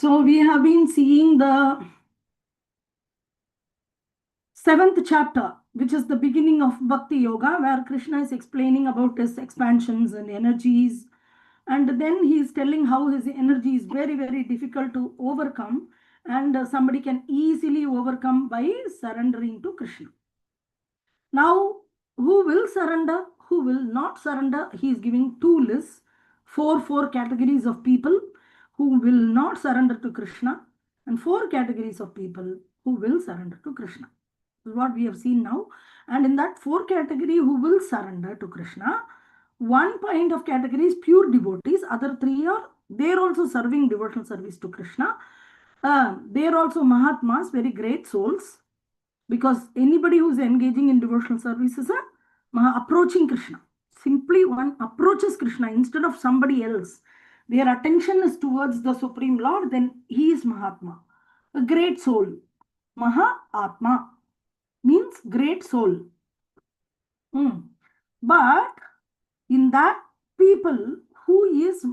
So we have been seeing the 7th chapter, which is the beginning of Bhakti Yoga, where Krishna is explaining about his expansions and energies. And then he is telling how his energy is very, very difficult to overcome. And somebody can easily overcome by surrendering to Krishna. Now, who will surrender? Who will not surrender? He is giving two lists, four categories of people who will not surrender to Krishna, and four categories of people who will surrender to Krishna. This is what we have seen now. And in that four category who will surrender to Krishna, one kind of category is pure devotees, other three are they're also serving devotional service to Krishna. They're also Mahatmas, very great souls, because anybody who's engaging in devotional service is approaching Krishna. Simply one approaches Krishna instead of somebody else. Their attention is towards the Supreme Lord, then he is Mahatma, a great soul. Mahatma means great soul. But in that, people who is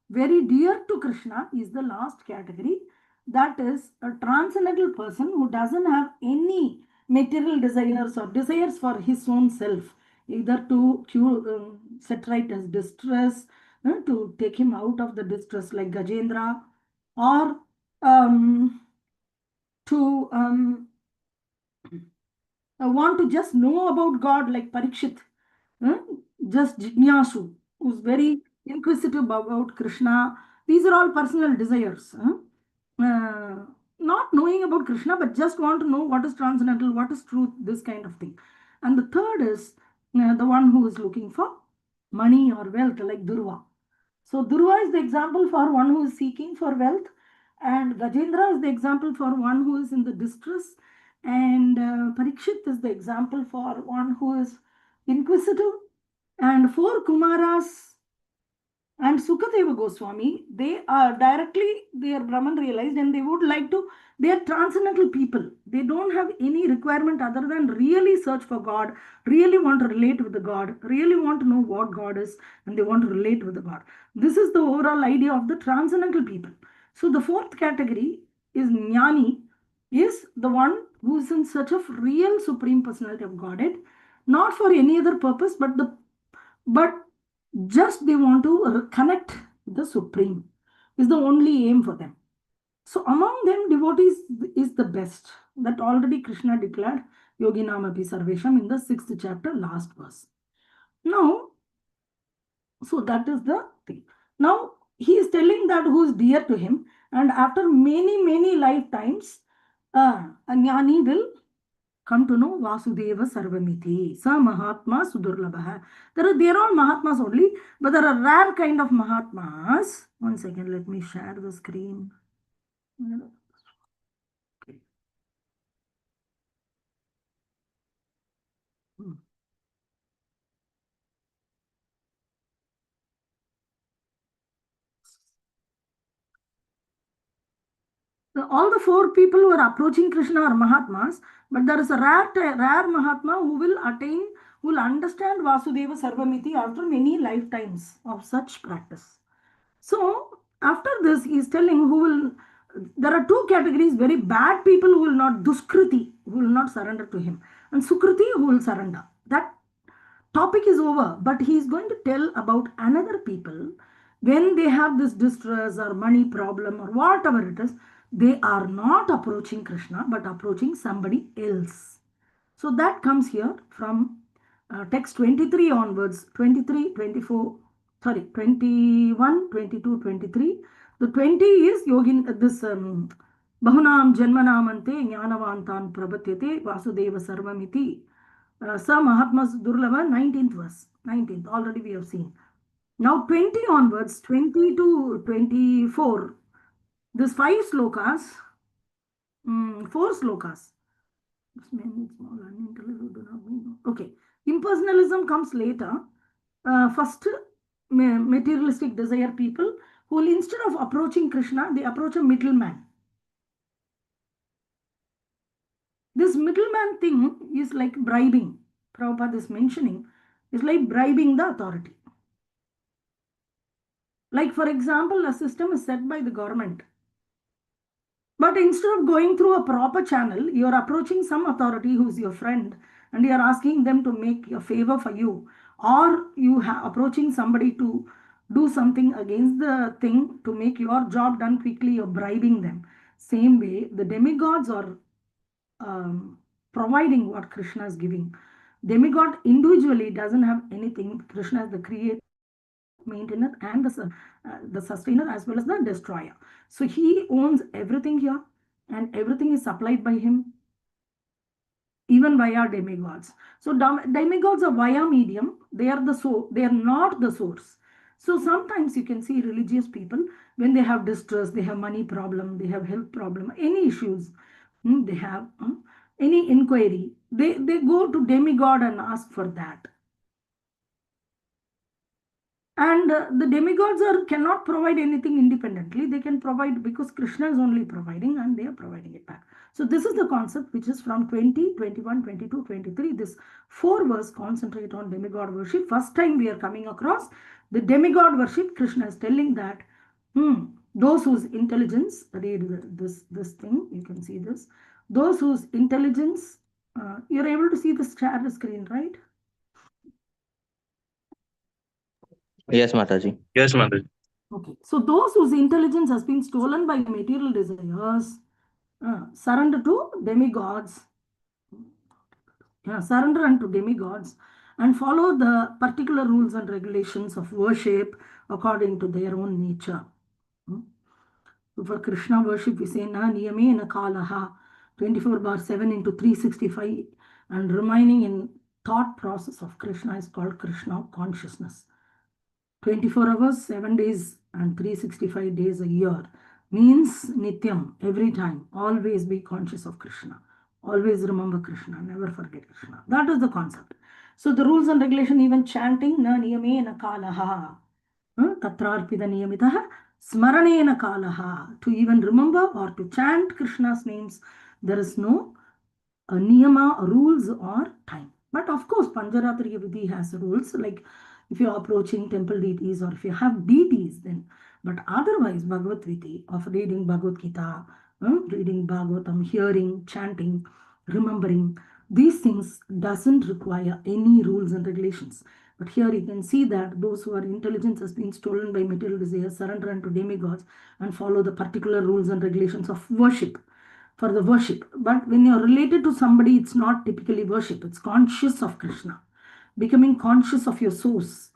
very dear to Krishna is the last category. That is a transcendental person who doesn't have any material desires or desires for his own self, either to cure, set right his distress, to take him out of the distress like Gajendra, or to want to just know about God like Parikshit, just Jignasu, who's very inquisitive about Krishna. These are all personal desires. Not knowing about Krishna, but just want to know what is transcendental, what is truth, this kind of thing. And the third is the one who is looking for money or wealth, like Durva. So Durva is the example for one who is seeking for wealth, and Gajendra is the example for one who is in the distress, and Parikshit is the example for one who is inquisitive, and four Kumaras and Sukadeva Goswami, they are directly, their Brahman realized, and they would like to, they are transcendental people. They don't have any requirement other than really search for God, really want to relate with the God, really want to know what God is, and they want to relate with the God. This is the overall idea of the transcendental people. So the fourth category is Jnani, is the one who is in search of real supreme personality of Godhead, not for any other purpose, but just they want to connect the Supreme, is the only aim for them. So among them, devotees is the best. That already Krishna declared, Yoginam api sarvesham, in the 6th chapter, last verse. Now, so that is the thing. Now, he is telling that who is dear to him, and after many lifetimes, a jnani will come to know Vasudeva Sarvamiti. Sa Mahatma Sudurlabha. They are all Mahatmas only, but there are rare kind of Mahatmas. One second, let me share the screen. Okay. So all the four people who are approaching Krishna are Mahatmas, but there is a rare Mahatma who will attain, who will understand Vasudeva Sarvamiti after many lifetimes of such practice. So after this, he is telling who will, there are two categories, very bad people who will not, Duskriti, who will not surrender to him, and Sukriti who will surrender. That topic is over, but he is going to tell about another people when they have this distress or money problem or whatever it is, they are not approaching Krishna but approaching somebody else. So that comes here from text 23 onwards, 23, 24, sorry, 21, 22, 23. The 20 is Yogin, this Bahunam Janmanamante Jnanavantan Prabhatyate Vasudeva Sarvamiti. Sa Mahatmas Durlava, 19th verse. 19th, already we have seen. Now 20 onwards, 20 to 24, this 5 slokas, 4 slokas. Okay, impersonalism comes later. First, materialistic desire people who will, instead of approaching Krishna, they approach a middleman. This middleman thing is like bribing. Prabhupada is mentioning, is like bribing the authority. Like, for example, a system is set by the government. But instead of going through a proper channel, you're approaching some authority who's your friend and you're asking them to make a favor for you, or you approaching somebody to do something against the thing to make your job done quickly, you're bribing them. Same way, the demigods are providing what Krishna is giving. Demigod individually doesn't have anything. Krishna is the creator, maintainer, and the sustainer as well as the destroyer. So he owns everything here, and everything is supplied by him, even via demigods. So demigods are via medium. They are they are not the source. So sometimes you can see religious people when they have distress, they have money problem, they have health problem, any issues, they have any inquiry, they go to demigod and ask for that. And the demigods cannot provide anything independently. They can provide because Krishna is only providing and they are providing it back. So this is the concept which is from 20, 21, 22, 23. This 4 verse concentrate on demigod worship. First time we are coming across the demigod worship. Krishna is telling that those whose intelligence, read this thing, you can see this. Those whose intelligence, you're able to see the share screen, right? Yes, Mataji. Yes, Mataji. Okay, so those whose intelligence has been stolen by material desires, surrender to demigods, surrender unto demigods, and follow the particular rules and regulations of worship according to their own nature. For Krishna worship, we say na niyame na kalaha, 24/7 into 365, and remaining in thought process of Krishna is called Krishna consciousness. 24 hours, 7 days, and 365 days a year means Nityam, every time. Always be conscious of Krishna. Always remember Krishna. Never forget Krishna. That is the concept. So the rules and regulation, even chanting, na niyame na kalaha, tatrarpida niyamitaha, smarane na kalaha. To even remember or to chant Krishna's names, there is no niyama, rules, or time. But of course, Pancharatriya Vidhi has rules, like if you are approaching temple deities or if you have deities, then. But otherwise, Bhagavad Vidhi of reading Bhagavad Gita, reading Bhagavatam, hearing, chanting, remembering, these things doesn't require any rules and regulations. But here you can see that those who are intelligence has been stolen by material desires surrender unto demigods and follow the particular rules and regulations of worship for the worship. But when you're related to somebody, it's not typically worship, it's conscious of Krishna, becoming conscious of your source.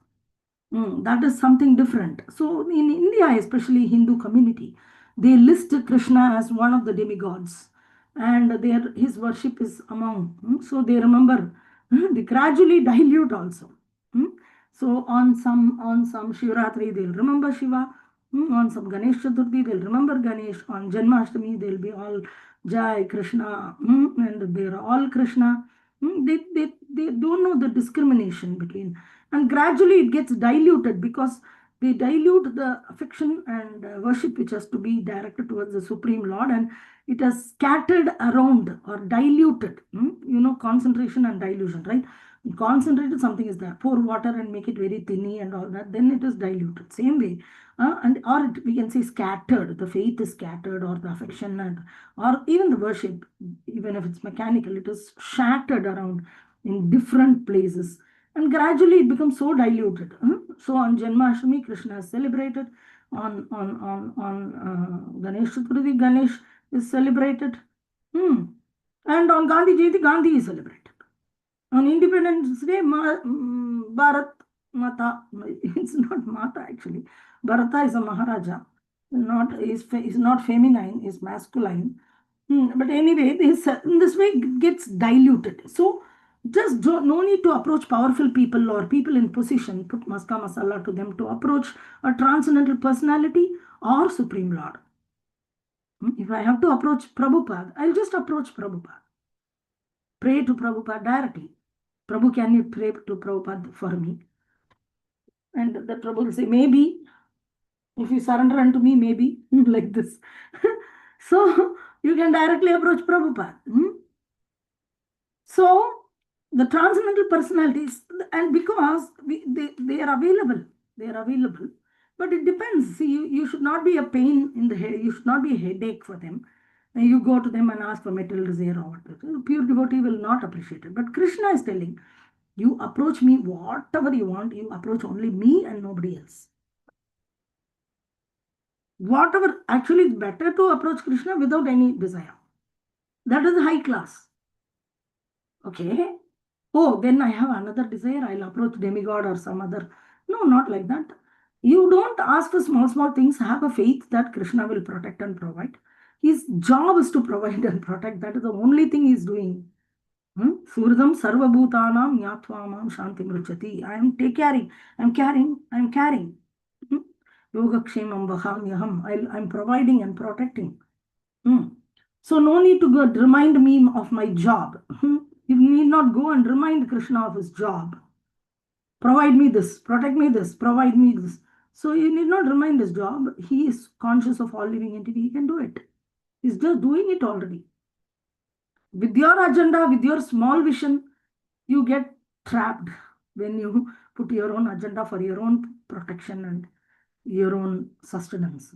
That is something different. So in India, especially Hindu community, they list Krishna as one of the demigods, and his worship is among. So they remember, they gradually dilute also. So on some Shivratri, they'll remember Shiva. On some Ganesh Chaturthi, they'll remember Ganesh. On Janmashtami, they'll be all Jai Krishna, and they're all Krishna. They don't know the discrimination between, and gradually it gets diluted because they dilute the affection and worship which has to be directed towards the Supreme Lord, and it has scattered around or diluted. Concentration and dilution, right? Concentrated something is there, pour water and make it very thinny and all that, then it is diluted. Same way, we can say scattered. The faith is scattered, or the affection, or even the worship, even if it's mechanical, it is shattered around in different places, and gradually it becomes so diluted. So on Janmashtami, Krishna is celebrated. On Ganesh Chaturthi, Ganesh is celebrated. And on Gandhi Jayanti, Gandhi is celebrated. On Independence Day, Bharat Mata, it's not Mata actually. Bharata is a Maharaja, is not feminine, is masculine. But anyway, in this way it gets diluted. So just no need to approach powerful people or people in position, put maska masala to them to approach a transcendental personality or Supreme Lord. If I have to approach Prabhupada, I'll just approach Prabhupada. Pray to Prabhupada directly. Prabhu, can you pray to Prabhupada for me? And the Prabhu will say, maybe, if you surrender unto me, maybe, like this. So you can directly approach Prabhupada. So the transcendental personalities, and because they are available, but it depends. See, you should not be a pain in the head, you should not be a headache for them. And you go to them and ask for material desire or what. Pure devotee will not appreciate it. But Krishna is telling, you approach me whatever you want, you approach only me and nobody else. Whatever, actually, it's better to approach Krishna without any desire. That is high class. Okay. Oh, then I have another desire, I'll approach demigod or some other. No, not like that. You don't ask for small, small things. Have a faith that Krishna will protect and provide. His job is to provide and protect. That is the only thing he's doing. Suridam sarvabhutanam nyatva shanti mruchati. I am take caring. I'm carrying. I'm carrying. Yogakshemam vahanyaham. I'm providing and protecting. So no need to go remind me of my job. You need not go and remind Krishna of his job. Provide me this, protect me this, provide me this. So you need not remind his job. He is conscious of all living entity. He can do it. He's just doing it already. With your agenda, with your small vision, you get trapped when you put your own agenda for your own protection and your own sustenance.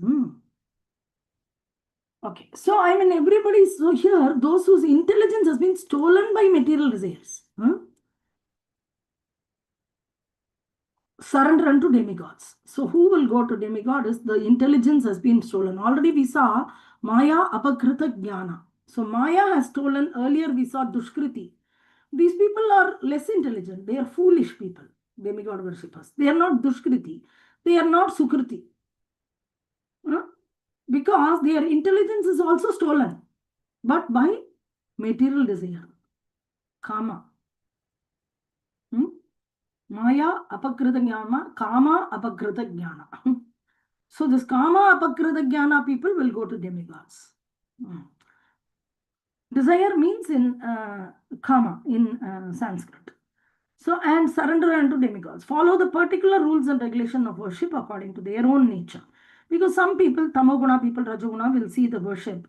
Okay, so I mean, everybody, so here, those whose intelligence has been stolen by material desires, surrender unto demigods. So who will go to demigod is the intelligence has been stolen. Already we saw Maya Apakrita Jnana. So Maya has stolen, earlier we saw Dushkriti. These people are less intelligent. They are foolish people, demigod worshippers. They are not Dushkriti. They are not Sukriti. Because their intelligence is also stolen, but by material desire, kama. Maya apakrita jnana, kama apakrita jnana. So this kama apakrita jnana people will go to demigods. Desire means in kama in Sanskrit. So, and surrender unto demigods. Follow the particular rules and regulation of worship according to their own nature. Because some people, tamoguna people, rajoguna, will see the worship.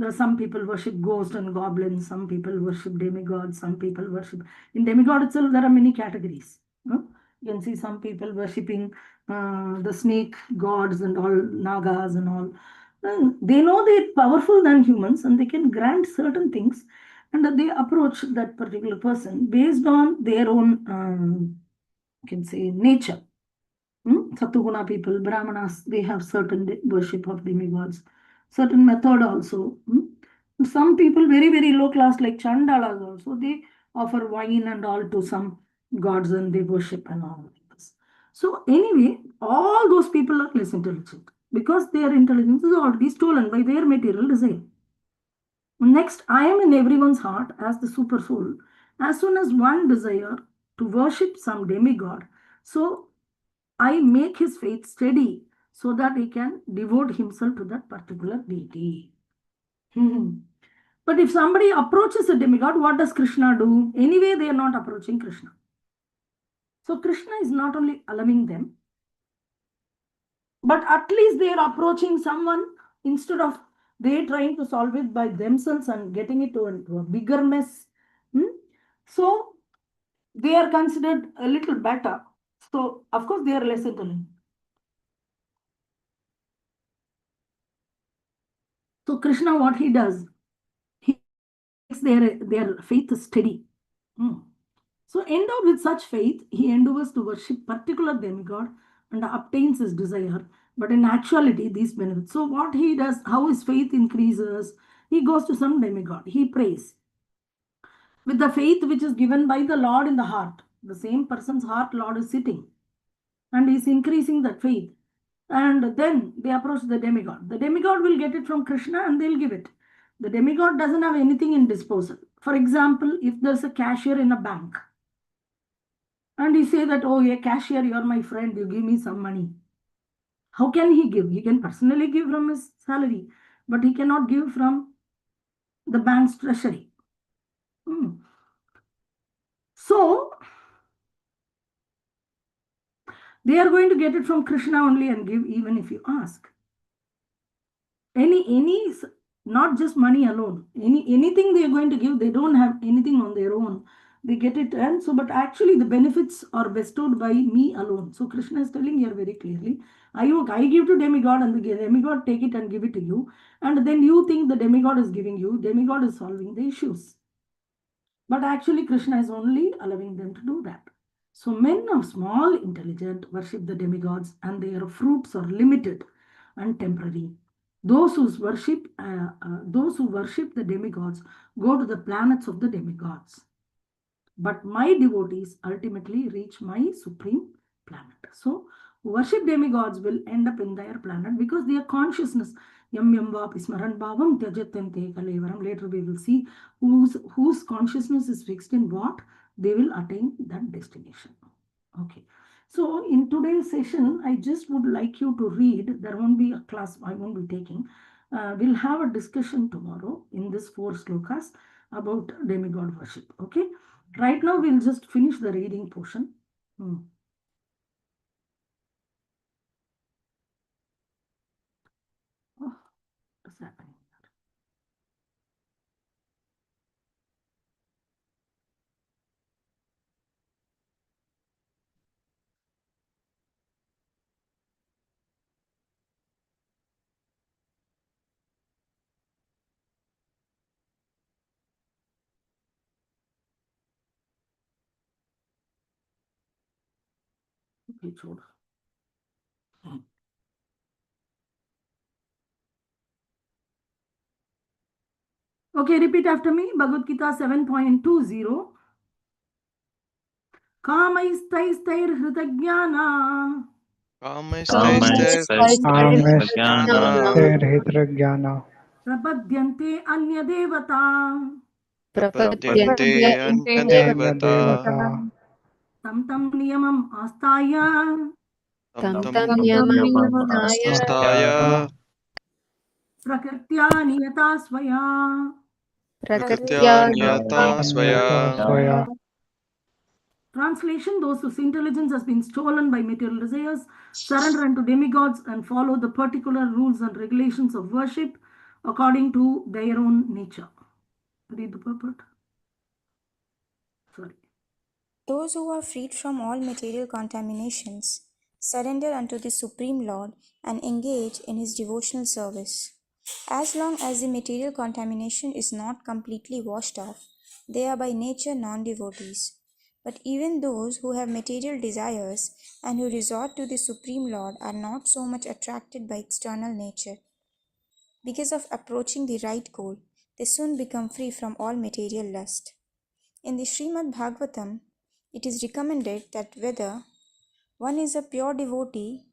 Some people worship ghosts and goblins. Some people worship demigods. Some people worship. In demigod itself, there are many categories. You can see some people worshipping the snake gods and all, nagas and all. They know they're powerful than humans and they can grant certain things, and they approach that particular person based on their own, you can say, nature. Satuguna people, Brahmanas, they have certain worship of demigods, certain method also. Some people, very, very low class, like Chandalas also, they offer wine and all to some gods and they worship and all this. So anyway, all those people are less intelligent because their intelligence is already stolen by their material desire. Next, I am in everyone's heart as the super soul. As soon as one desire to worship some demigod, so I make his faith steady so that he can devote himself to that particular deity. But if somebody approaches a demigod, what does Krishna do? Anyway, they are not approaching Krishna. So Krishna is not only allowing them, but at least they are approaching someone instead of they trying to solve it by themselves and getting it into a bigger mess. So they are considered a little better. So of course they are less intelligent. So Krishna, what he does, he makes their faith steady. So endowed with such faith, he endeavors to worship particular demigod and obtains his desire. But in actuality, these benefits. So what he does, how his faith increases, he goes to some demigod, he prays. With the faith which is given by the Lord in the heart, the same person's heart, Lord is sitting. And he's increasing that faith. And then they approach the demigod. The demigod will get it from Krishna and they'll give it. The demigod doesn't have anything in disposal. For example, if there's a cashier in a bank, and he say that, oh, yeah, cashier, you're my friend, you give me some money. How can he give? He can personally give from his salary, but he cannot give from the bank's treasury. So, they are going to get it from Krishna only and give even if you ask. Any, not just money alone. Anything they are going to give, they don't have anything on their own. they get it. And so, but actually the benefits are bestowed by me alone. So Krishna is telling here very clearly, I give to demigod, and the demigod take it and give it to you, and then you think the demigod is giving you, demigod is solving the issues. But actually, Krishna is only allowing them to do that. So men of small intelligence worship the demigods, and their fruits are limited and temporary. Those who worship the demigods go to the planets of the demigods. But my devotees ultimately reach my supreme planet. So worship demigods will end up in their planet because their consciousness, yam yam vapi smaran bhavam tyajatante kalevaram. Later we will see whose consciousness is fixed in what, they will attain that destination. Okay. So in today's session, I just would like you to read. There won't be a class I won't be taking. We'll have a discussion tomorrow in this 4 slokas about demigod worship. Okay. Right now, we'll just finish the reading portion. What is happening? Okay, छोड़. Okay, repeat after me. Bhagavad Gita 7.20. कामैस्तैस्तैर्हृतज्ञाना कामैस्तैस्तैर्हृतज्ञाना कामैस्तैर्हृतज्ञाना प्रपद्यन्ते अन्यदेवता प्रपद्यन्ते अन्यदेवता अन्यदेवता तं तं नियमम् आस्ताय तं तं तं तं नियमम् नियममास्ताय आस्ताय प्रकृत्या नियता स्वया. प्रकृत्या प्रकृत्या नियता स्वया. स्वया. Translation: those whose intelligence has been stolen by material desires surrender unto demigods and follow the particular rules and regulations of worship according to their own nature. Read the purport. Sorry. Those who are freed from all material contaminations surrender unto the Supreme Lord and engage in His devotional service. As long as the material contamination is not completely washed off, they are by nature non-devotees. But even those who have material desires and who resort to the Supreme Lord are not so much attracted by external nature. Because of approaching the right goal, they soon become free from all material lust. In the Srimad Bhagavatam, it is recommended that whether one is a pure devotee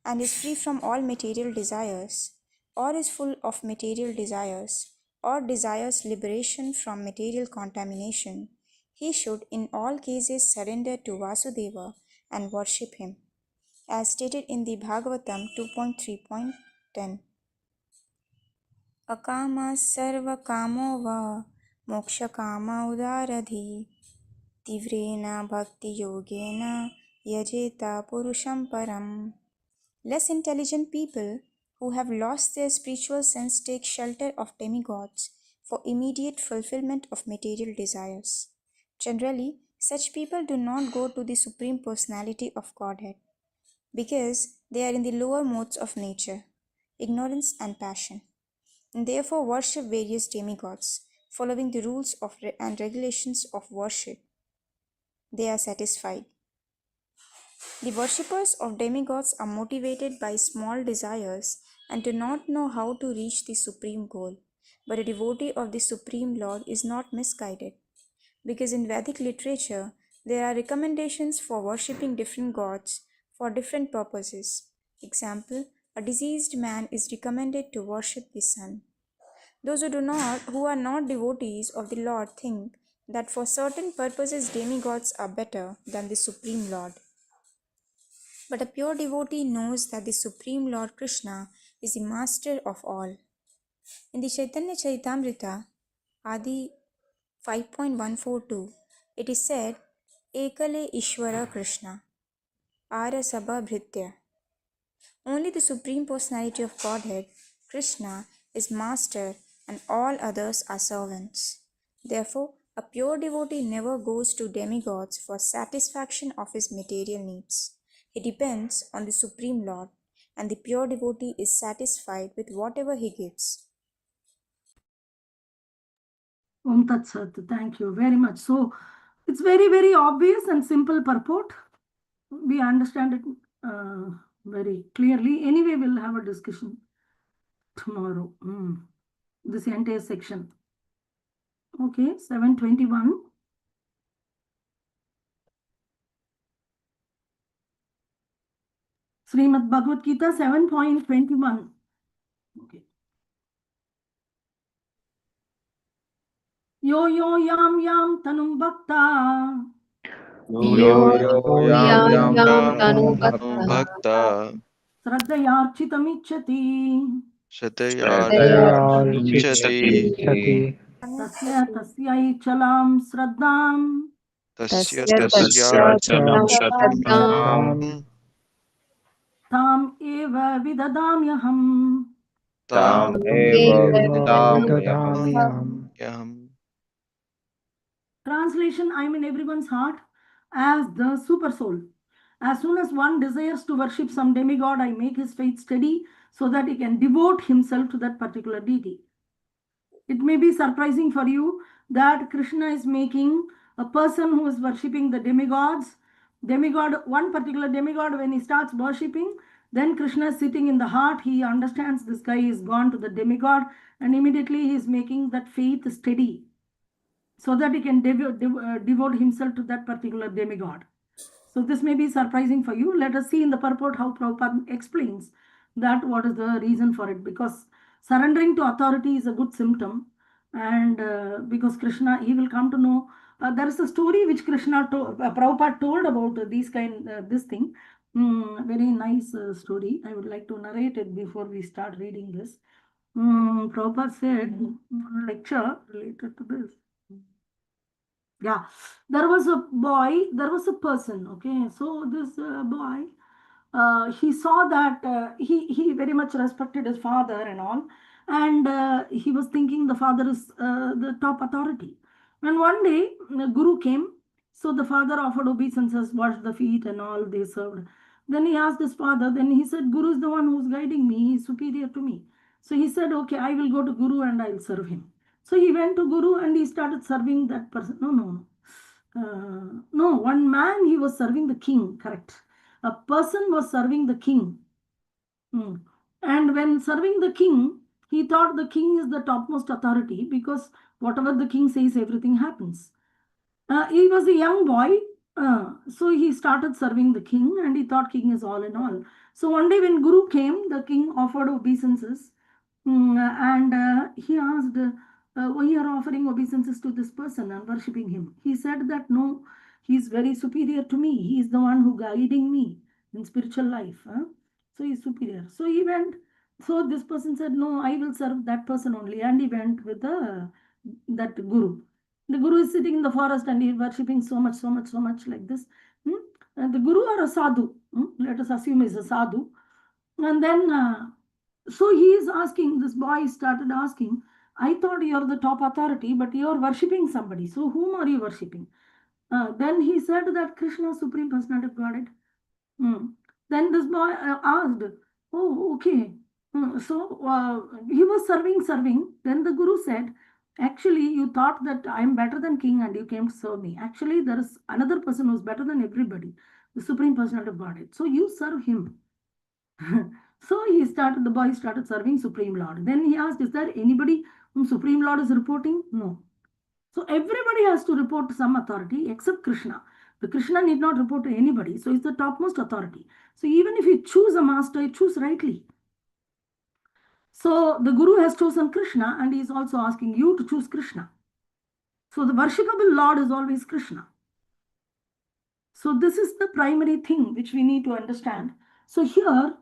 and is free from all material desires, or is full of material desires, or desires liberation from material contamination, he should in all cases surrender to Vasudeva and worship him, as stated in the Bhagavatam 2.3.10. Akama sarva kamo va moksha kama udaradhi tivrena bhakti yogena yajeta purusham param. Less intelligent people who have lost their spiritual sense take shelter of demigods for immediate fulfillment of material desires. Generally, such people do not go to the Supreme Personality of Godhead because they are in the lower modes of nature, ignorance and passion, and therefore worship various demigods, following the rules and regulations of worship. They are satisfied. The worshippers of demigods are motivated by small desires and do not know how to reach the supreme goal. But a devotee of the Supreme Lord is not misguided, because in Vedic literature there are recommendations for worshipping different gods for different purposes. Example, a diseased man is recommended to worship the sun. Those who are not devotees of the Lord think that for certain purposes demigods are better than the Supreme Lord. But a pure devotee knows that the Supreme Lord Krishna is the master of all. In the Chaitanya Charitamrita, Adi 5.142, it is said, Ekale Ishvara Krishna, Ara Sabha Bhritya. Only the Supreme Personality of Godhead, Krishna, is master and all others are servants. Therefore, A pure devotee never goes to demigods for satisfaction of his material needs. He depends on the Supreme Lord, and the pure devotee is satisfied with whatever he gives. Om Tat Sat. Thank you very much. So it's very, very obvious and simple purport. We understand it very clearly. Anyway, we'll have a discussion tomorrow. This entire section. Okay, 721. Srimad Bhagavad Gita 7.21. Okay. Yo yo yam tanum bhakta. Yo yam yam tanum bhakta Shraddhayarchitamicchati. Shratayarchitamicchati Chati Tasyai chalam shraddham. tasya chalam Shraddham Tam eva vidadamyaham. tam eva vidamyaham. vidadhamyaham. Translation: I'm in everyone's heart as the super soul. As soon as one desires to worship some demigod, I make his faith steady so that he can devote himself to that particular deity. It may be surprising for you that Krishna is making a person who is worshipping the one particular demigod, when he starts worshipping, then Krishna is sitting in the heart. He understands this guy is gone to the demigod, and immediately he is making that faith steady so that he can devote himself to that particular demigod. So this may be surprising for you. Let us see in the purport how Prabhupada explains that what is the reason for it. Because surrendering to authority is a good symptom, and because Krishna, he will come to know. There is a story which Prabhupada told about this thing. Very nice story. I would like to narrate it before we start reading this. Prabhupada said, lecture related to this. Yeah, there was a person. Okay, so this boy, he saw that he very much respected his father and all, and he was thinking the father is the top authority. And one day the guru came, so the father offered obeisances, washed the feet and all, they served. Then he asked his father, then he said, Guru is the one who's guiding me, he's superior to me. So he said, okay, I will go to Guru and I'll serve him. So he went to Guru and he started serving that person. No, one man, he was serving the king, correct. A person was serving the king. And when serving the king, he thought the king is the topmost authority because whatever the king says, everything happens. He was a young boy, so he started serving the king and he thought king is all in all. So one day when Guru came, the king offered obeisances, and he asked, why you are offering obeisances to this person and worshipping him? He said that no, he is very superior to me. He is the one who guiding me in spiritual life. So he is superior. So he went. So this person said, no, I will serve that person only. And he went with that guru. The guru is sitting in the forest and he is worshipping so much like this. And the guru or a sadhu, let us assume is a sadhu. And then, so he is asking, this boy started asking, I thought you are the top authority, but you are worshipping somebody. So whom are you worshipping? Then he said that Krishna, Supreme Personality of Godhead. Then this boy asked, oh, okay. So he was serving. Then the guru said, actually, you thought that I am better than king and you came to serve me. Actually, there is another person who is better than everybody, the Supreme Personality of Godhead. So you serve him. So the boy started serving Supreme Lord. Then he asked, is there anybody whom Supreme Lord is reporting? No. So everybody has to report to some authority except Krishna. The Krishna need not report to anybody. So he's the topmost authority. So even if you choose a master, you choose rightly. So the Guru has chosen Krishna and he is also asking you to choose Krishna. So the worshipable Lord is always Krishna. So this is the primary thing which we need to understand. So here,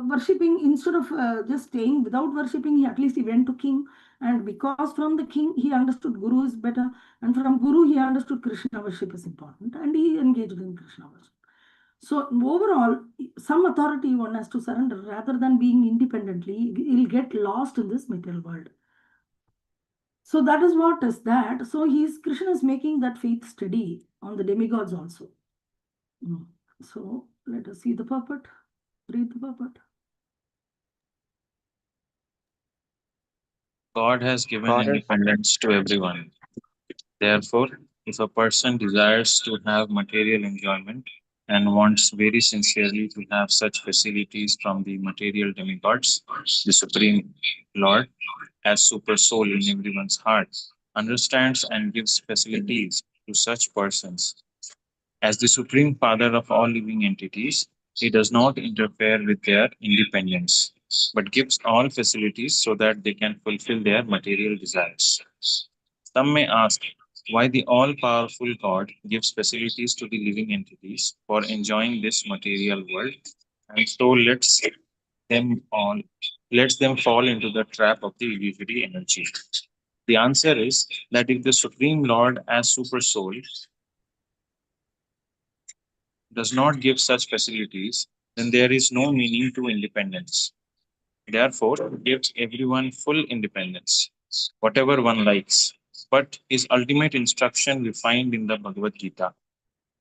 worshipping, instead of just staying without worshipping, at least he went to king. And because from the king, he understood Guru is better. And from Guru, he understood Krishna worship is important. And he engaged in Krishna worship. So overall, some authority one has to surrender rather than being independently. He'll get lost in this material world. So that is what is that. So Krishna is making that faith steady on the demigods also. So let us see the puppet. Read the puppet. God has given God has independence to everyone. Therefore, if a person desires to have material enjoyment and wants very sincerely to have such facilities from the material demigods, the Supreme Lord, as super soul in everyone's heart, understands and gives facilities to such persons. As the Supreme Father of all living entities, he does not interfere with their independence, but gives all facilities so that they can fulfill their material desires. Some may ask why the all powerful God gives facilities to the living entities for enjoying this material world and so them all lets them fall into the trap of the illusory energy. The answer is that if the Supreme Lord as Super Soul does not give such facilities, then there is no meaning to independence. Therefore, it gives everyone full independence, whatever one likes. But his ultimate instruction we find in the Bhagavad Gita.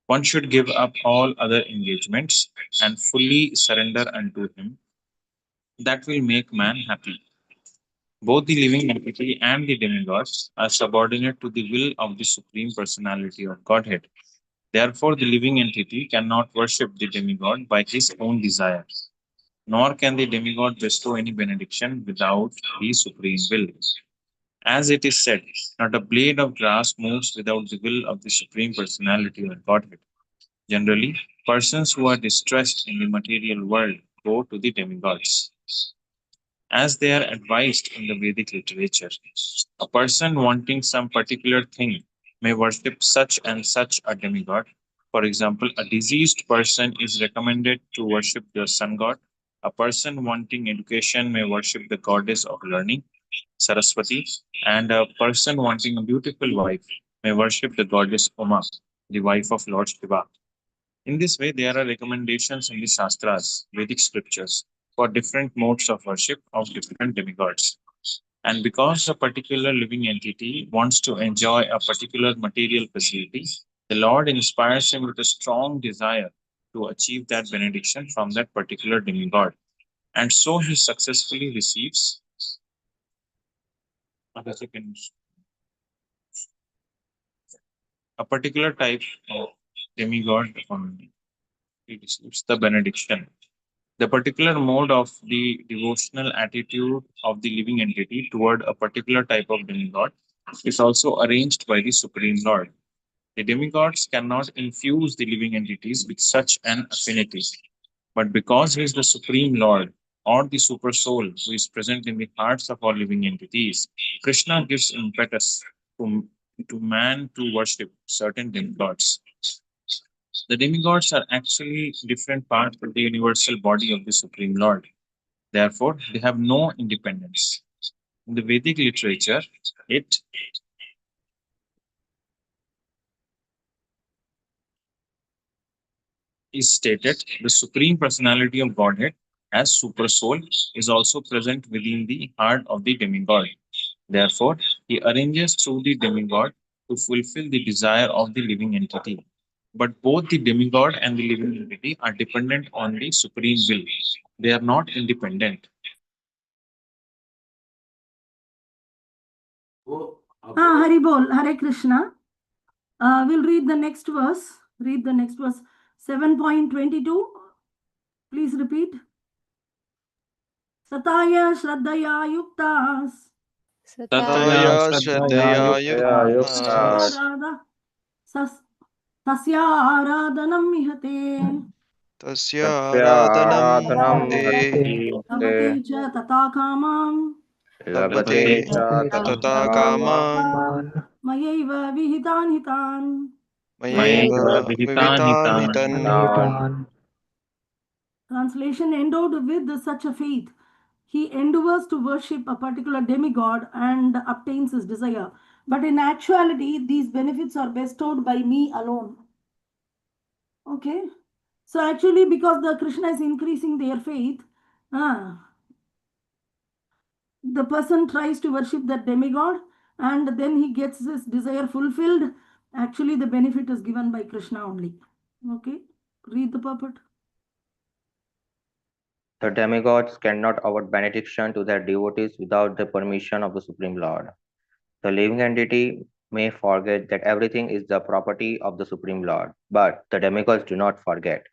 One should give up all other engagements and fully surrender unto him. That will make man happy. Both the living entity and the demigods are subordinate to the will of the Supreme Personality of Godhead. Therefore, the living entity cannot worship the demigod by his own desire, nor can the demigod bestow any benediction without the supreme will. As it is said, not a blade of grass moves without the will of the Supreme Personality of Godhead. Generally, persons who are distressed in the material world go to the demigods, as they are advised in the Vedic literature. A person wanting some particular thing may worship such and such a demigod. For example, a diseased person is recommended to worship the sun god. A person wanting education may worship the goddess of learning, Saraswati, and a person wanting a beautiful wife may worship the goddess Uma, the wife of Lord Shiva. In this way, there are recommendations in the Shastras, Vedic scriptures, for different modes of worship of different demigods. And because a particular living entity wants to enjoy a particular material facility, the Lord inspires him with a strong desire to achieve that benediction from that particular demigod. And so he successfully receives a particular type of demigod he receives the benediction. The particular mode of the devotional attitude of the living entity toward a particular type of demigod is also arranged by the Supreme Lord. The demigods cannot infuse the living entities with such an affinity, but because he is the Supreme Lord or the Super Soul who is present in the hearts of all living entities, Krishna gives impetus to man to worship certain demigods. The demigods are actually different parts of the universal body of the Supreme Lord. Therefore, they have no independence. In the Vedic literature, it is stated the Supreme Personality of Godhead as Super Soul is also present within the heart of the demigod. Therefore, he arranges through the demigod to fulfill the desire of the living entity. But both the demigod and the living entity are dependent on the supreme will. They are not independent. Hari Bol, Hare Krishna. We'll read the next verse. Read the next verse. 7.22. Please repeat. Sataya Shraddhaya Yuktas. Sataya Sataya Shraddhaya Yuktas Tasya Tasya Aradhanam Mihate. Tasya Aradhanam Aradhanam Mihate Mihate Labate cha tata kamam. Labate Tata Kamam Mayaiva vihitan hitan. Mayeva Vivitan Hitan. Translation: endowed with such a faith, he endeavors to worship a particular demigod and obtains his desire. But in actuality, these benefits are bestowed by me alone. Okay. So actually, because the Krishna is increasing their faith, the person tries to worship the demigod, and then he gets his desire fulfilled. Actually, the benefit is given by Krishna only. Okay, read the puppet. The demigods cannot award benediction to their devotees without the permission of the Supreme Lord. The living entity may forget that everything is the property of the Supreme Lord, but the demigods do not forget.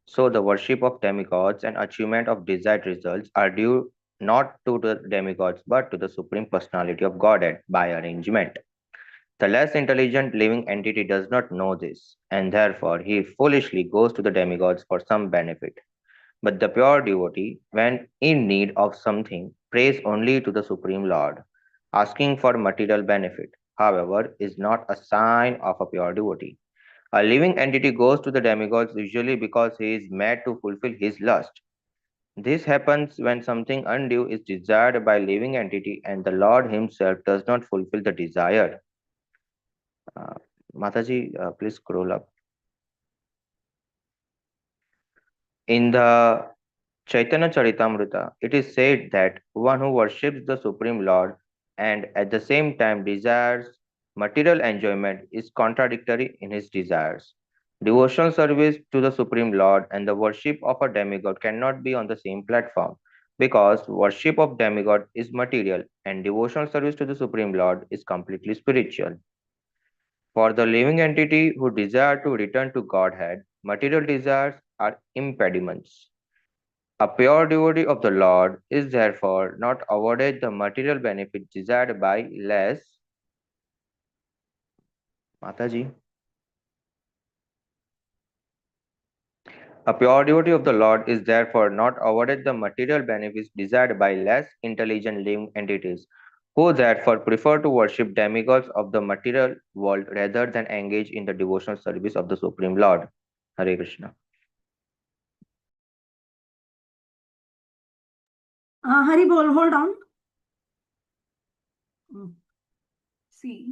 So the worship of demigods and achievement of desired results are due not to the demigods but to the Supreme Personality of Godhead by arrangement. The less intelligent living entity does not know this, and therefore he foolishly goes to the demigods for some benefit. But the pure devotee, when in need of something, prays only to the Supreme Lord. Asking for material benefit, however, is not a sign of a pure devotee. A living entity goes to the demigods usually because he is mad to fulfill his lust. This happens when something undue is desired by a living entity and the Lord himself does not fulfill the desire. Uh, Mataji, please scroll up. In the Chaitanya Charitamrita, it is said that one who worships the Supreme Lord and at the same time desires material enjoyment is contradictory in his desires. Devotional service to the Supreme Lord and the worship of a demigod cannot be on the same platform because worship of demigod is material and devotional service to the Supreme Lord is completely spiritual. For the living entity who desire to return to Godhead, material desires are impediments. A pure devotee of the Lord is therefore not awarded the material benefit desired by less. Mataji. A pure devotee of the Lord is therefore not awarded the material benefits desired by less intelligent living entities, who therefore prefer to worship demigods of the material world rather than engage in the devotional service of the Supreme Lord. Hare Krishna. Hari Bol, hold on. See.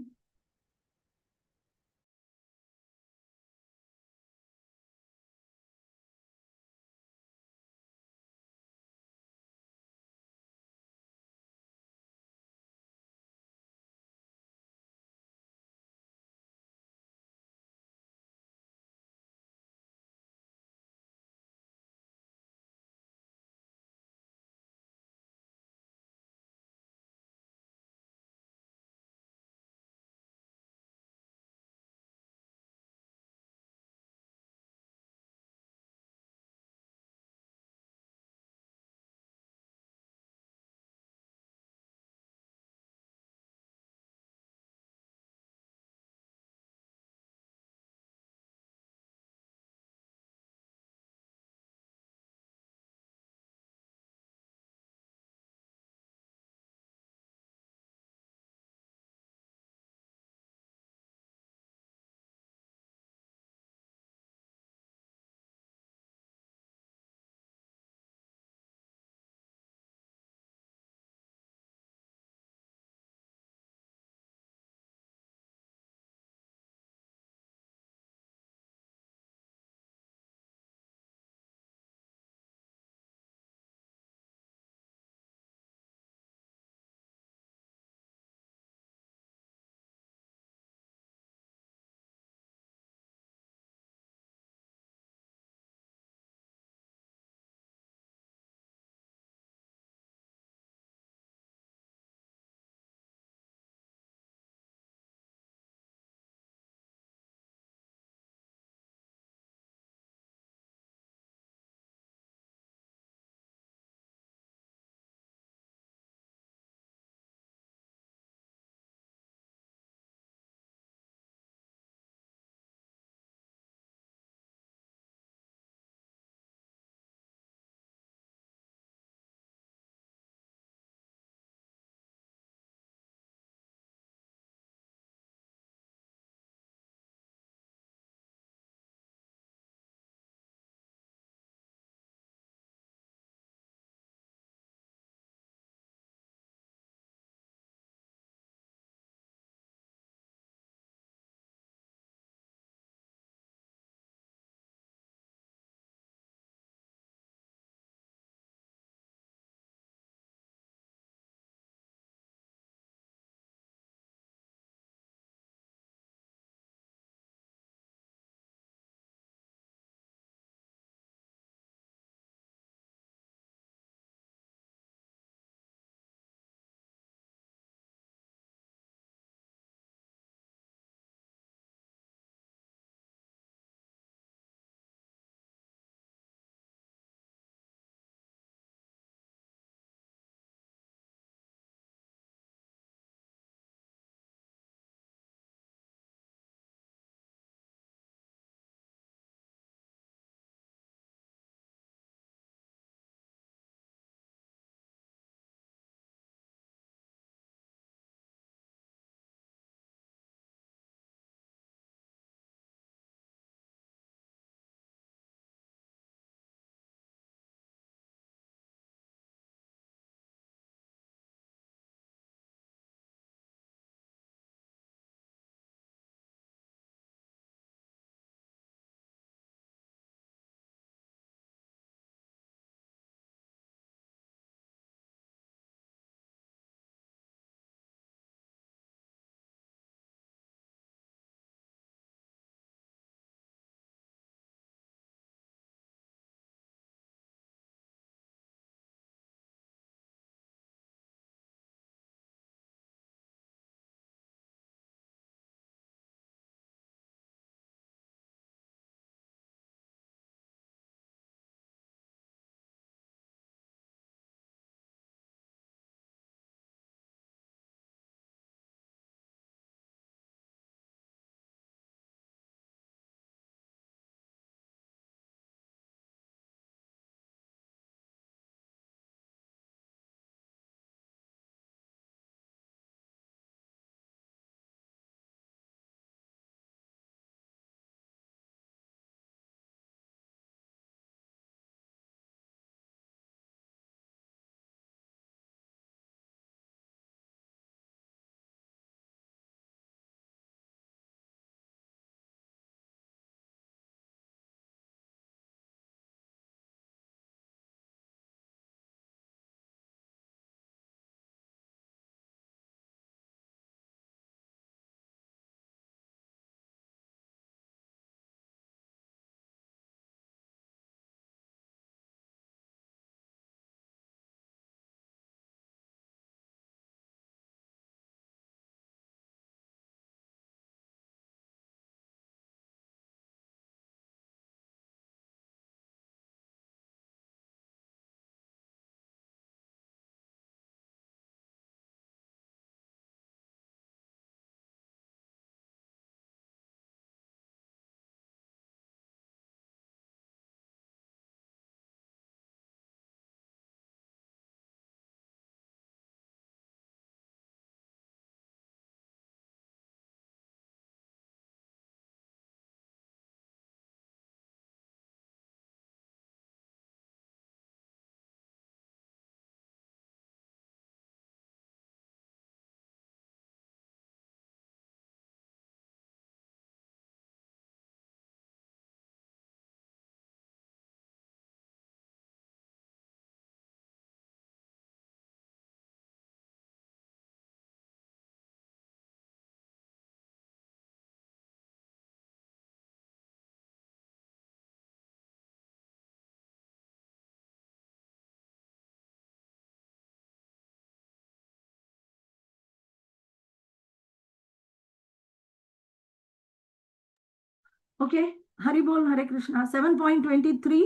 Okay, Haribol, Hare Krishna. 7.23.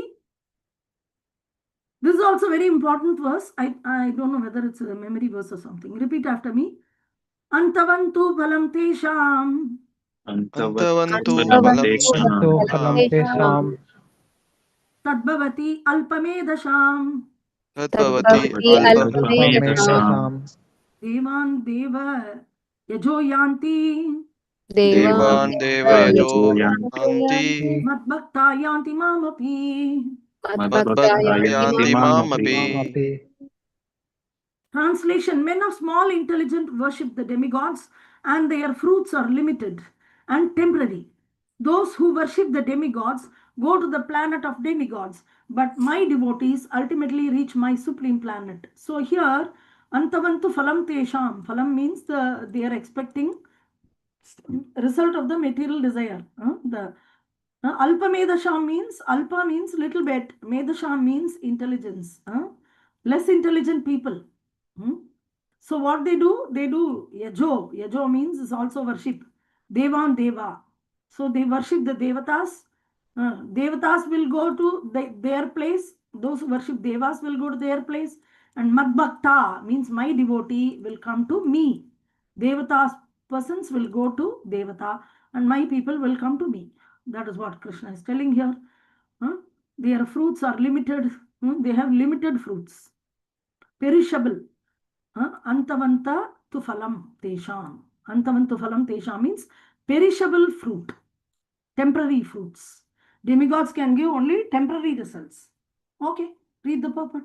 This is also very important verse. I don't know whether it's a memory verse or something. Repeat after me. Antavantu phalam tesham Antavantu Antavantu phalam तो phalam फलं tesham tesham तेषां tadbhavati alpamedasham tadbhavati tadbhavati alpamedasham alpamedasham अल्पमेधसां devan deva yajo yanti devan devan devayajo devayajo yanti yanti madbhakta yanti mamapi. madbhaktaya madbhakta yanti imamapi. mamapi. मामपि Translation: men of small intelligence worship the demigods, and their fruits are limited and temporary. Those who worship the demigods go to the planet of demigods, but my devotees ultimately reach my supreme planet. So here, Antavantu phalam tesham. Phalam means they are expecting result of the material desire. The Alpa Medasham means Alpa means little bit, Medasham means intelligence. Less intelligent people. Hmm? So what they do Yajo. Yajo means is also worship. Devan Deva. So they worship the Devatas. Devatas will go to their place. Those who worship Devas will go to their place. And Madbhakta means my devotee will come to me. Devatas persons will go to Devata and my people will come to me. That is what Krishna is telling here. Their fruits are limited. They have limited fruits. Perishable. Antavanta tu phalam tesham. Antavantu phalam tesham means perishable fruit, temporary fruits. Demigods can give only temporary results. Okay, read the purport.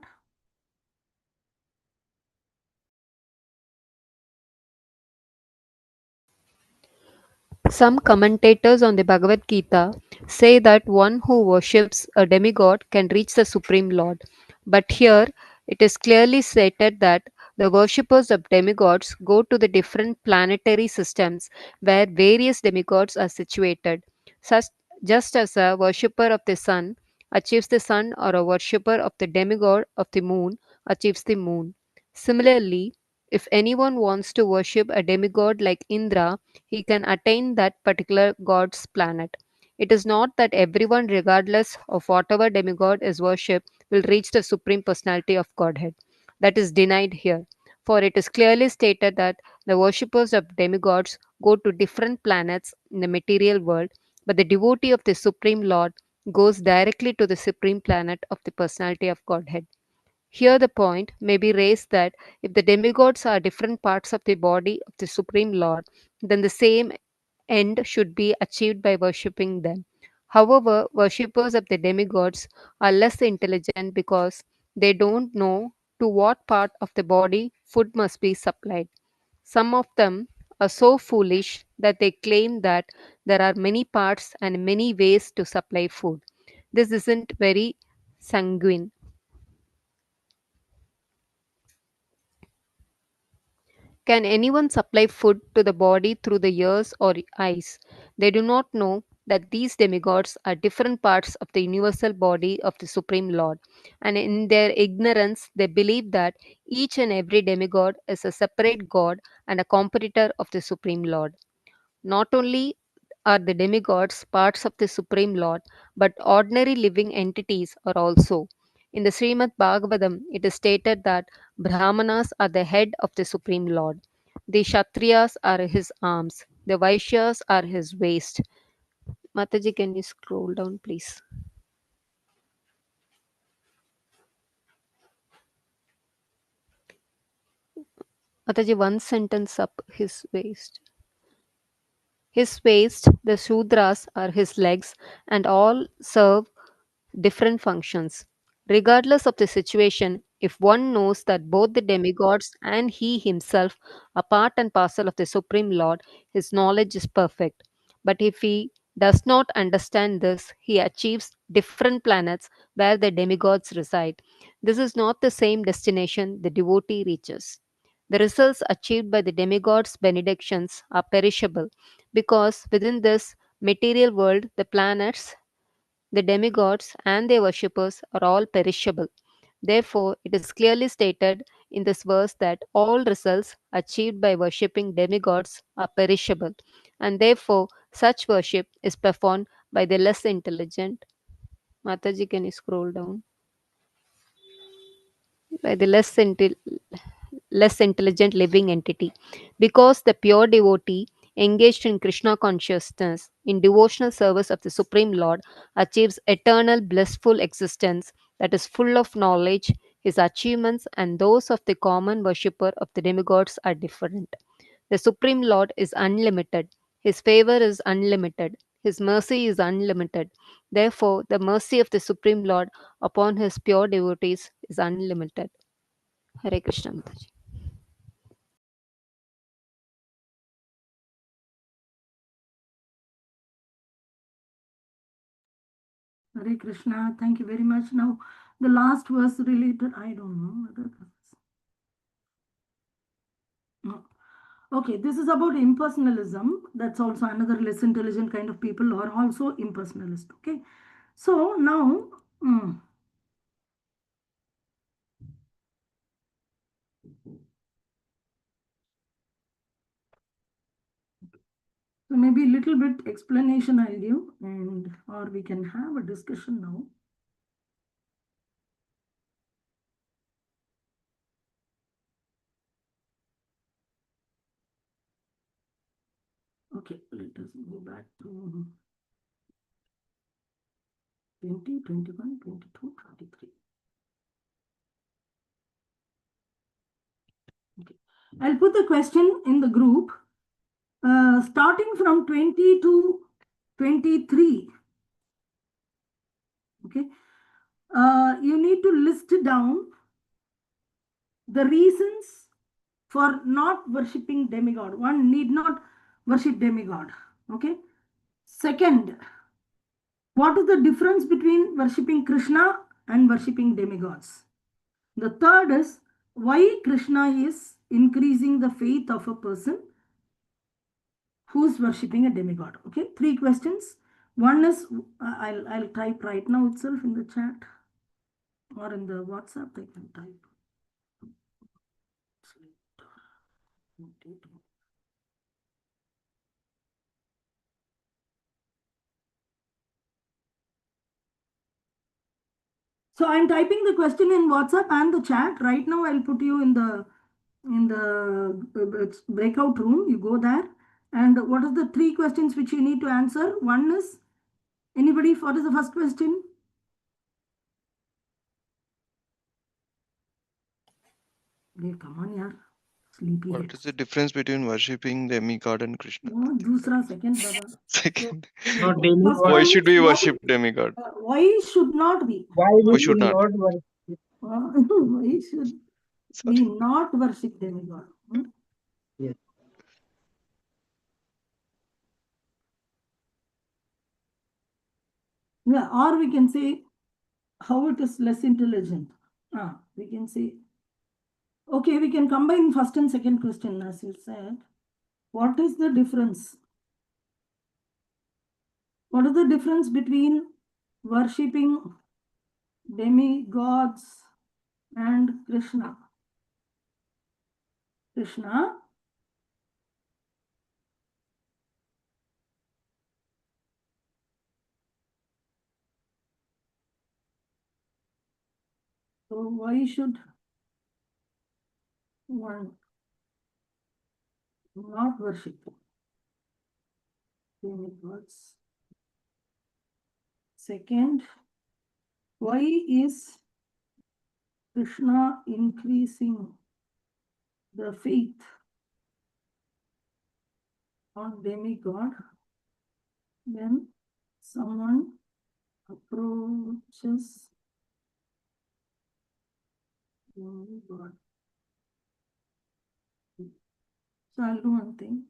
Some commentators on the Bhagavad Gita say that one who worships a demigod can reach the Supreme Lord. But here it is clearly stated that the worshippers of demigods go to the different planetary systems where various demigods are situated. Such, just as a worshipper of the sun achieves the sun, or a worshipper of the demigod of the moon achieves the moon. Similarly, if anyone wants to worship a demigod like Indra, he can attain that particular god's planet. It is not that everyone, regardless of whatever demigod is worshipped, will reach the supreme personality of Godhead. That is denied here. For it is clearly stated that the worshippers of demigods go to different planets in the material world, but the devotee of the Supreme Lord goes directly to the supreme planet of the personality of Godhead. Here, the point may be raised that if the demigods are different parts of the body of the Supreme Lord, then the same end should be achieved by worshipping them. However, worshippers of the demigods are less intelligent because they don't know to what part of the body food must be supplied. Some of them are so foolish that they claim that there are many parts and many ways to supply food. This isn't very sanguine. Can anyone supply food to the body through the ears or eyes? They do not know that these demigods are different parts of the universal body of the Supreme Lord, and in their ignorance, they believe that each and every demigod is a separate god and a competitor of the Supreme Lord. Not only are the demigods parts of the Supreme Lord, but ordinary living entities are also. In the Srimad Bhagavatam, it is stated that Brahmanas are the head of the Supreme Lord, the Kshatriyas are his arms, the Vaishyas are his waist. Mataji, can you scroll down, please? Mataji, one sentence up, his waist. His waist, the Shudras, are his legs, and all serve different functions. Regardless of the situation, if one knows that both the demigods and he himself are part and parcel of the Supreme Lord, his knowledge is perfect. But if he does not understand this, he achieves different planets where the demigods reside. This is not the same destination the devotee reaches. The results achieved by the demigods' benedictions are perishable because within this material world, the planets, the demigods and their worshippers are all perishable. Therefore, it is clearly stated in this verse that all results achieved by worshipping demigods are perishable, and therefore such worship is performed by the less intelligent. Mataji, can you scroll down? By the less intelligent living entity, because the pure devotee engaged in Krishna consciousness in devotional service of the Supreme Lord achieves eternal blissful existence that is full of knowledge. His achievements and those of the common worshipper of the demigods are different. The Supreme Lord is unlimited. His favor is unlimited. His mercy is unlimited. Therefore, the mercy of the Supreme Lord upon his pure devotees is unlimited. Hare Krishna Mataji. Hare Krishna. Thank you very much. Now, the last verse related, I don't know whether that's... No. Okay, this is about impersonalism. That's also another less intelligent kind of people are also impersonalist. Okay, so now, so maybe a little bit explanation I'll give, and or we can have a discussion now. Okay, let us go back to 20, 21, 22, 23. Okay, I'll put the question in the group. Starting from 20 to 23. Okay, you need to list down the reasons for not worshipping demigod. One need not worship demigod. Okay. Second, what is the difference between worshipping Krishna and worshipping demigods? The third is why Krishna is increasing the faith of a person who's worshipping a demigod. Okay, 3 questions. One is I'll type right now itself in the chat or in the WhatsApp. I can type. So I'm typing the question in WhatsApp and the chat. Right now I'll put you in the breakout room. You go there. And what are the 3 questions which you need to answer? One is, anybody, what is the first question? Come on, yaar. Sleepy What heads. is the difference between worshipping demigod and Krishna? No, दूसरा second, Baba. Second, No, First demigod. why one should is we worship demigod? why should not be? Why Why we should should not? not worship? Why should we Sorry. not worship demigod? Yes. Yeah, or we can say how it is less intelligent. We can say, okay, we can combine first and second question as you said. What is the difference? What is the difference between worshipping demigods and Krishna? Krishna, so why should one not worship demigods? Second, why is Krishna increasing the faith on demigod when someone approaches demigod? So I'll do one thing.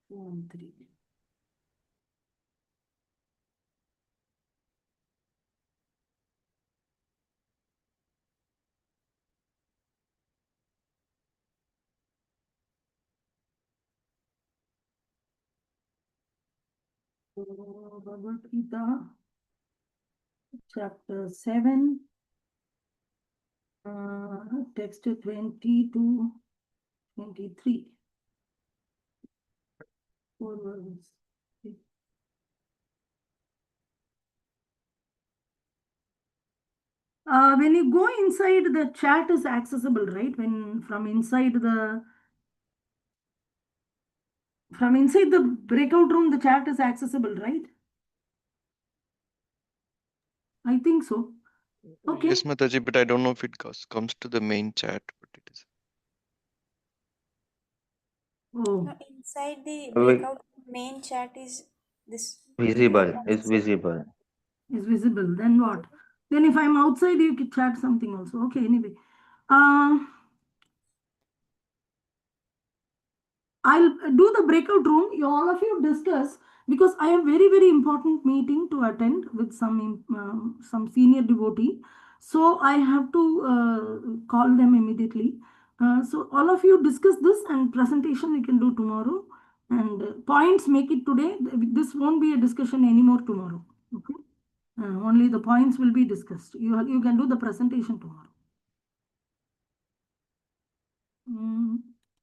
2 and 3. So Bhagavad Gita, chapter 7, text 20 to 23. 4 verses. When you go inside, the chat is accessible, right? When from inside the breakout room, the chat is accessible, right? I think so. Okay. Yes, Mataji, but I don't know if it comes to the main chat, but it is. Oh, No, inside the We- breakout main chat is this not Visible is accessible. visible. is visible. Then what? Then if I'm outside, you can chat something also. Okay, anyway. Uh, I'll do the breakout room. All of you discuss because I have very important meeting to attend with some senior devotee. So I have to call them immediately. So all of you discuss this and presentation we can do tomorrow. And points make it today. This won't be a discussion anymore tomorrow. Okay. Only the points will be discussed. You can do the presentation tomorrow.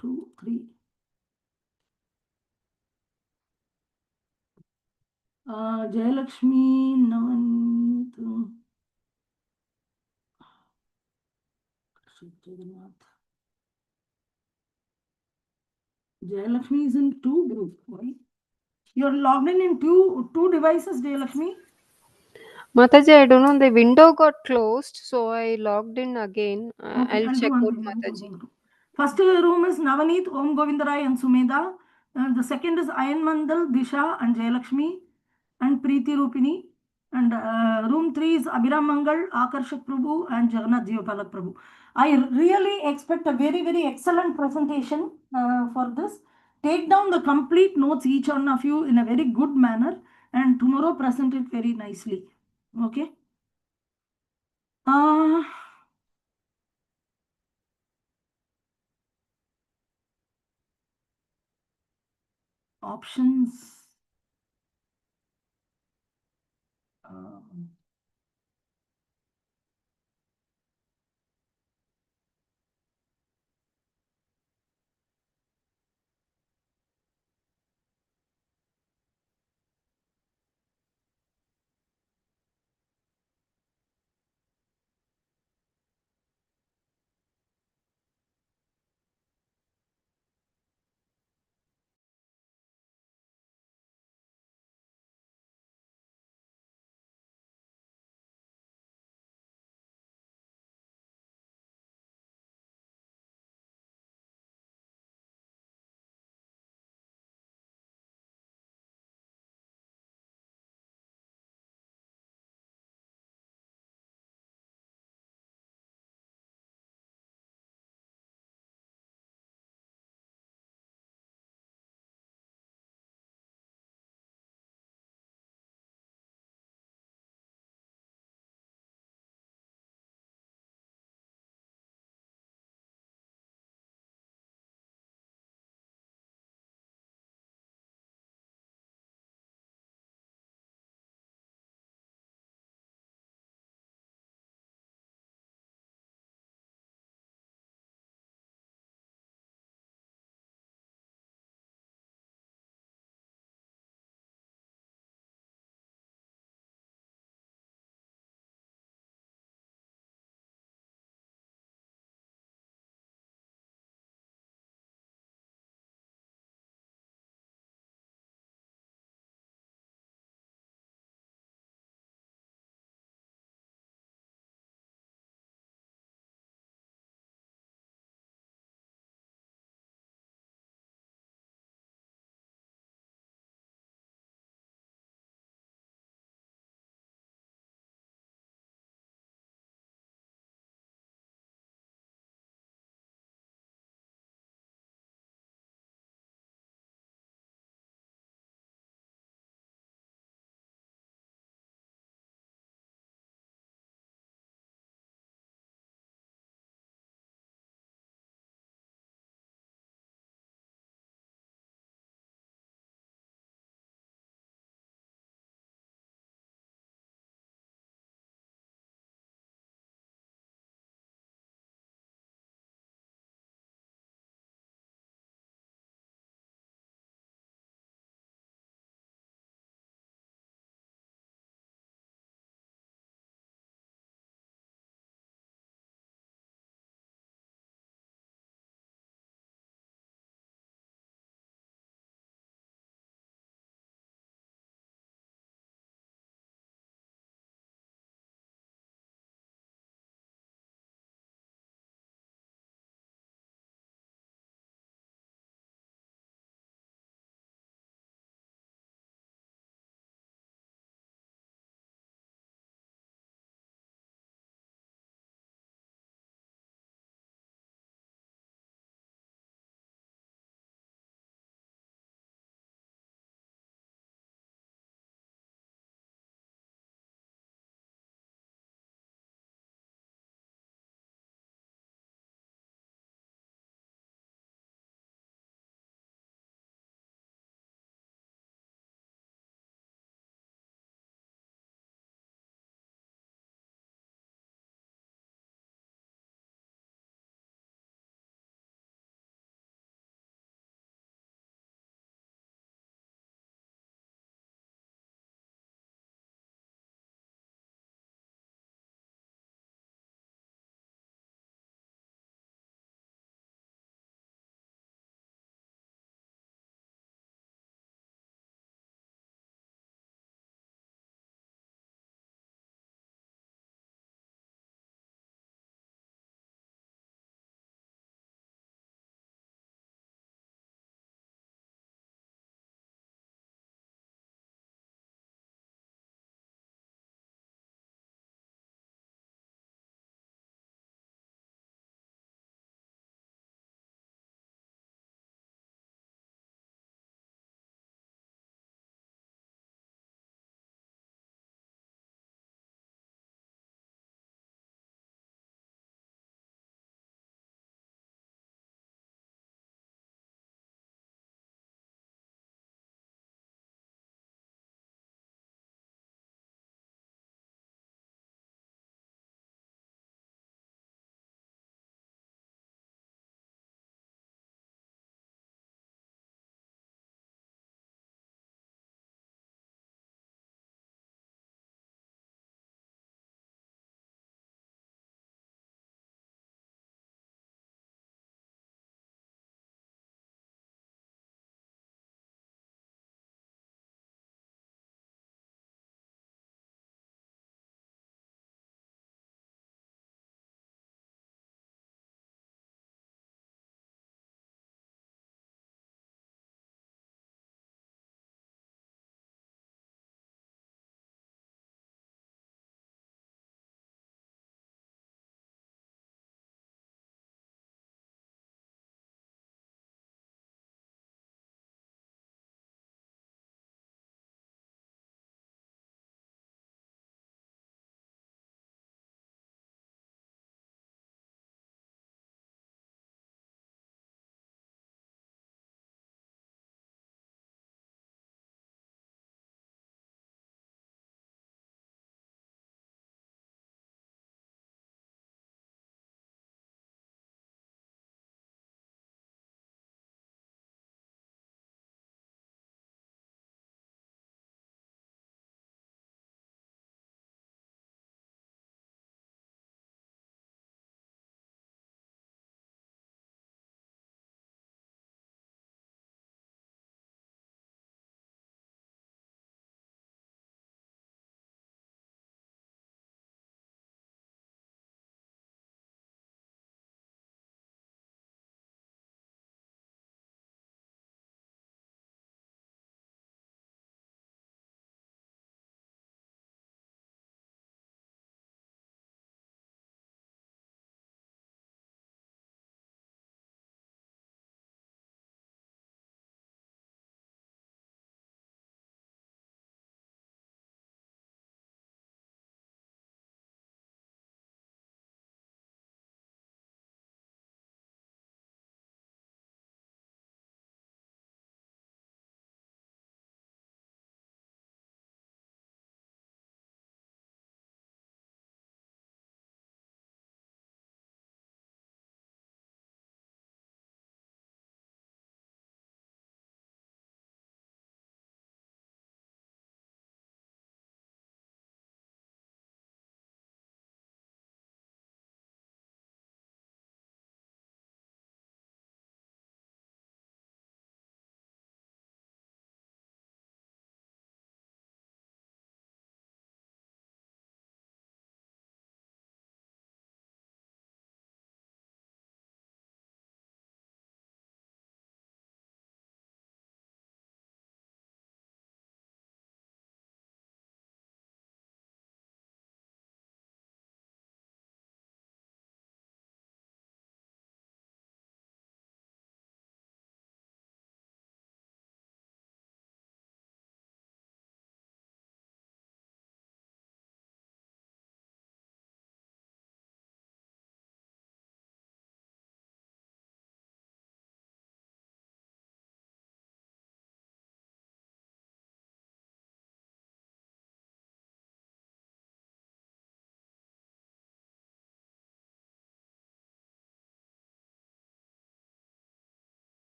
2, 3. Jayalakshmi, Navant, Jagannath. Jayalakshmi is in two groups. Why? You're logged in two devices, Jayalakshmi. Mataji, I don't know. The window got closed, so I logged in again. Okay, I'll I'll do check one out thing. Mataji. First room is Navaneet, Om Govindarai, and Sumeda. The second is Ayan Mandal, Disha, and Jayalakshmi, and Preeti Rupini. And room 3 is Abhiram Mangal, Akarshak Prabhu, and Jagannath Jeevapalak Prabhu. I really expect a very excellent presentation for this. Take down the complete notes, each one of you, in a very good manner, and tomorrow present it very nicely. Okay. Uh, Options. Um,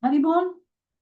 Haribol?